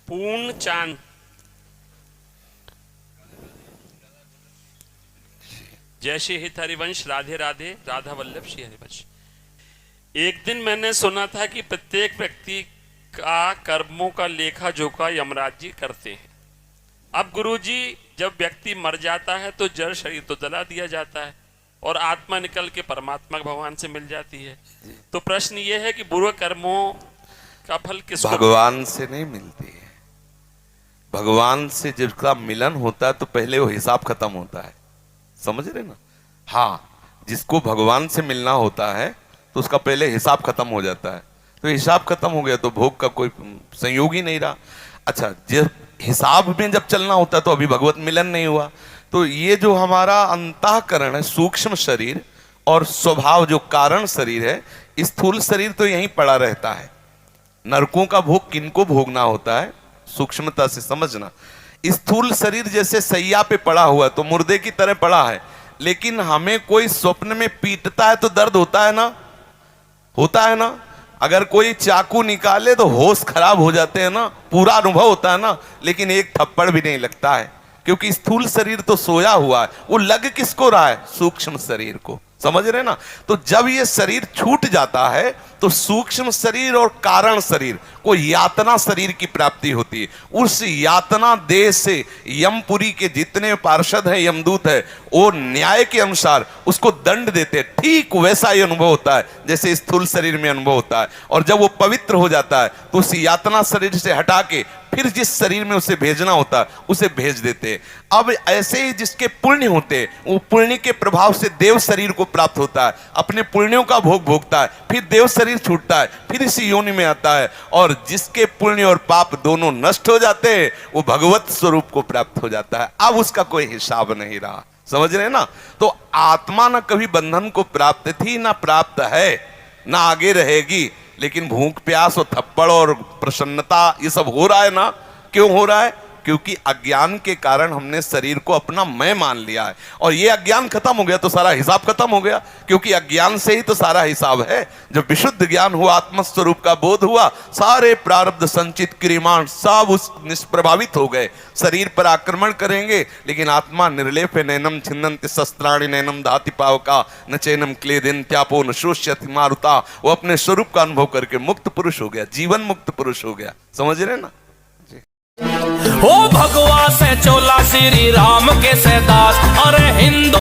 पूर्ण चांद। जय श्री हित हरिवंश, राधे राधे, राधा वल्लभ श्री हरिवंश। एक दिन मैंने सुना था कि प्रत्येक व्यक्ति का कर्मों का लेखा जोखा यमराज जी करते हैं। अब गुरुजी, जब व्यक्ति मर जाता है तो जड़ शरीर तो जला दिया जाता है और आत्मा निकल के परमात्मा भगवान से मिल जाती है। तो प्रश्न ये है कि बुरे कर्मों का फल किसको? भगवान से नहीं मिलती है। भगवान से जिसका मिलन होता है तो पहले वो हिसाब खत्म होता है, समझ रहे ना। हाँ, जिसको भगवान से मिलना होता है तो उसका पहले हिसाब खत्म हो जाता है। तो हिसाब खत्म हो गया तो भोग का कोई संयोग ही नहीं रहा। अच्छा, जब हिसाब में जब चलना होता है तो अभी भगवत मिलन नहीं हुआ। तो ये जो हमारा अंतःकरण है, सूक्ष्म शरीर, और स्वभाव जो कारण शरीर है, स्थूल शरीर तो यहीं पड़ा रहता है। नरकों का भोग किनको भोगना होता है, सूक्ष्मता से समझना। स्थूल शरीर जैसे सैया पे पड़ा हुआ तो मुर्दे की तरह पड़ा है, लेकिन हमें कोई स्वप्न में पीटता है तो दर्द होता है ना, होता है ना। अगर कोई चाकू निकाले तो होश खराब हो जाते हैं ना, पूरा अनुभव होता है ना, लेकिन एक थप्पड़ भी नहीं लगता है, क्योंकि स्थूल शरीर तो सोया हुआ है। वो लग किसको रहा है? सूक्ष्म शरीर को, समझ रहे ना। तो जब ये शरीर छूट जाता है तो सूक्ष्म शरीर और कारण शरीर को यातना शरीर की प्राप्ति होती है। उस यातना देह से यमपुरी के जितने पार्षद हैं, यमदूत है, वो न्याय के अनुसार उसको दंड देते हैं। ठीक वैसा ही अनुभव होता है जैसे स्थूल शरीर में अनुभव होता है। और जब वो पवित्र हो जाता है तो उस यातना शरीर से हटा के फिर जिस शरीर में उसे भेजना होता है उसे भेज देते हैं। अब ऐसे ही जिसके पुण्य होते हैं, वो पुण्य के प्रभाव से देव शरीर को प्राप्त होता है, अपने पुण्यों का भोग भोगता है, फिर देव शरीर छूटता है, फिर इसी योनि में आता है। और जिसके पुण्य और पाप दोनों नष्ट हो जाते हैं वो भगवत स्वरूप को प्राप्त हो जाता है। अब उसका कोई हिसाब नहीं रहा, समझ रहे ना। तो आत्मा ना कभी बंधन को प्राप्त थी, ना प्राप्त है, ना आगे रहेगी। लेकिन भूख प्यास और थप्पड़ और प्रसन्नता ये सब हो रहा है ना। क्यों हो रहा है? क्योंकि अज्ञान के कारण हमने शरीर को अपना मैं मान लिया है। और ये अज्ञान खत्म हो गया तो सारा हिसाब खत्म हो गया, क्योंकि अज्ञान से ही तो सारा हिसाब है। जब विशुद्ध ज्ञान हुआ, आत्मस्वरूप का बोध हुआ, सारे प्रारब्ध संचित क्रियाण सब उस निष्प्रभावित हो गए। शरीर पर आक्रमण करेंगे लेकिन आत्मा निर्लेप है। नैनम छिन्नन्ति शस्त्राणि नैनम दहति पावका न चैनम क्लेदिन त्यापो न शोष्यति मारुता। वो अपने स्वरूप का अनुभव करके मुक्त पुरुष हो गया, जीवन मुक्त पुरुष हो गया, समझ रहे ना। ओ भगवा से चोला श्री राम के से दास, अरे हिंदू